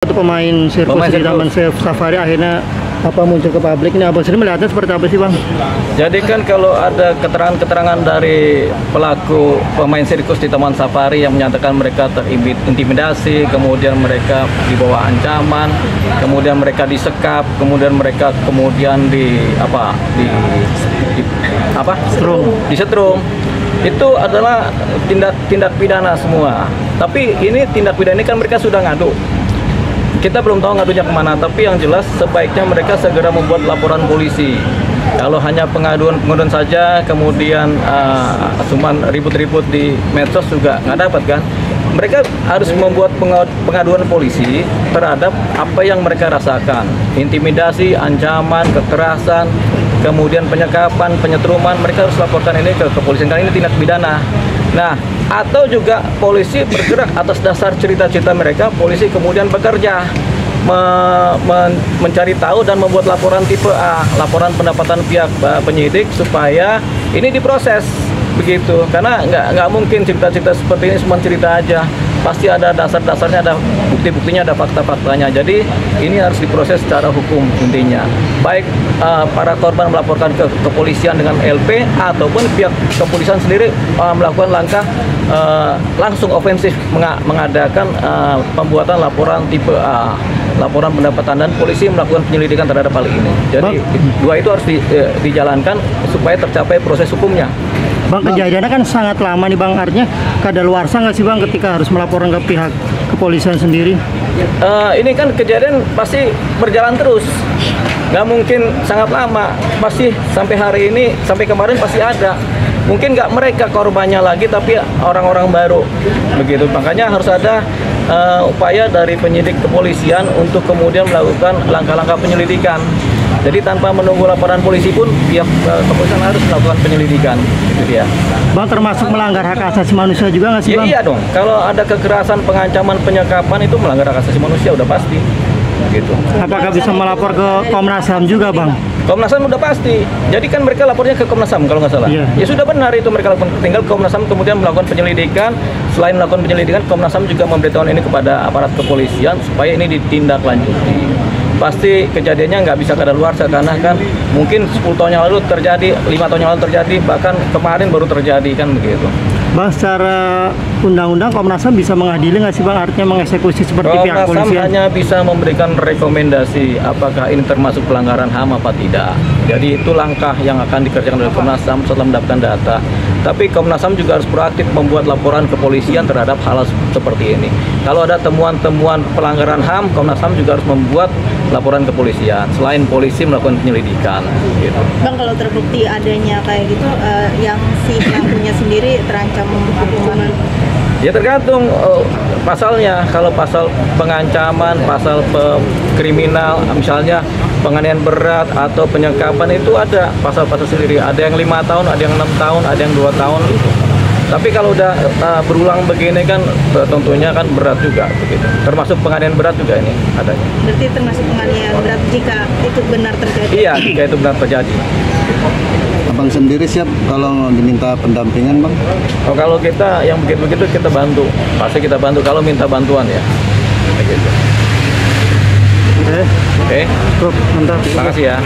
Satu pemain sirkus di Taman Safari akhirnya muncul ke publik ini, abang sendiri melihatnya seperti apa sih bang? Jadi kan kalau ada keterangan-keterangan dari pelaku pemain sirkus di Taman Safari yang menyatakan mereka terintimidasi, kemudian mereka dibawa ancaman, kemudian mereka disekap, kemudian mereka disetrum. Itu adalah tindak pidana semua. Tapi ini tindak pidana ini kan mereka sudah ngadu. Kita belum tahu ngadunya kemana, tapi yang jelas sebaiknya mereka segera membuat laporan polisi. Kalau hanya pengaduan saja, kemudian cuman ribut-ribut di medsos juga nggak dapat kan. Mereka harus membuat pengaduan polisi terhadap apa yang mereka rasakan. Intimidasi, ancaman, kekerasan, kemudian penyekapan, penyetruman, mereka harus laporkan ini ke kepolisian karena ini tindak pidana. Nah, atau juga polisi bergerak atas dasar cerita-cerita mereka, polisi kemudian bekerja mencari tahu dan membuat laporan tipe A, laporan pendapatan pihak penyidik supaya ini diproses begitu. Karena nggak mungkin cerita-cerita seperti ini cuma cerita aja, pasti ada dasar-dasarnya, ada bukti-buktinya, ada fakta-faktanya. Jadi ini harus diproses secara hukum intinya. Baik para korban melaporkan ke kepolisian dengan LP ataupun pihak kepolisian sendiri melakukan langkah langsung ofensif mengadakan pembuatan laporan tipe A, laporan pendapatan, dan polisi melakukan penyelidikan terhadap hal ini. Jadi dua itu harus dijalankan supaya tercapai proses hukumnya. Bang, kejadiannya kan sangat lama nih bang, artinya kadaluarsa nggak sih bang ketika harus melaporkan ke pihak kepolisian sendiri? Ini kan kejadian pasti berjalan terus, nggak mungkin sangat lama, pasti sampai hari ini, sampai kemarin pasti ada. Mungkin nggak mereka korbannya lagi, tapi orang-orang baru begitu. Makanya harus ada upaya dari penyidik kepolisian untuk kemudian melakukan langkah-langkah penyelidikan. Jadi tanpa menunggu laporan polisi pun pihak kepolisian harus melakukan penyelidikan. Itu dia. Bang, termasuk melanggar hak asasi manusia juga nggak sih bang? Iya dong. Kalau ada kekerasan, pengancaman, penyekapan itu melanggar hak asasi manusia udah pasti. Gitu. Apakah bisa melapor ke Komnas HAM juga bang? Komnas HAM udah pasti. Jadi kan mereka lapornya ke Komnas HAM kalau nggak salah. Yeah. Ya sudah benar itu mereka lakukan. Tinggal Komnas HAM kemudian melakukan penyelidikan. Selain melakukan penyelidikan, Komnas HAM juga memberitahukan ini kepada aparat kepolisian supaya ini ditindaklanjuti. Pasti kejadiannya nggak bisa kadaluarsa karena kan mungkin 10 tahun yang lalu terjadi, 5 tahun yang lalu terjadi, bahkan kemarin baru terjadi kan begitu. Bang, secara undang-undang Komnas HAM bisa mengadili nggak sih bang, artinya mengeksekusi seperti pihak Komnas HAM polisian? hanya bisa memberikan rekomendasi apakah ini termasuk pelanggaran HAM apa tidak. Jadi itu langkah yang akan dikerjakan oleh Komnas HAM setelah mendapatkan data. Tapi Komnas HAM juga harus proaktif membuat laporan kepolisian terhadap hal seperti ini. Kalau ada temuan-temuan pelanggaran HAM, Komnas HAM juga harus membuat laporan kepolisian. Selain polisi melakukan penyelidikan. Gitu. Bang, kalau terbukti adanya kayak gitu, yang si pelakunya sendiri terancam hukuman? Ya tergantung pasalnya. Kalau pasal pengancaman, pasal kriminal, misalnya penganiayaan berat atau penyekapan itu ada pasal-pasal sendiri. Ada yang 5 tahun, ada yang 6 tahun, ada yang 2 tahun. Tapi kalau udah berulang begini kan tentunya kan berat juga begitu. Termasuk penganiayaan berat juga ini adanya. Berarti termasuk penganiayaan berat jika itu benar terjadi? Iya, jika itu benar terjadi. Abang sendiri siap kalau diminta pendampingan bang? Oh, kalau kita yang begitu-begitu kita bantu. Pasti kita bantu kalau minta bantuan ya. Begitu. Oke. Oke. Mantap. Terima kasih ya.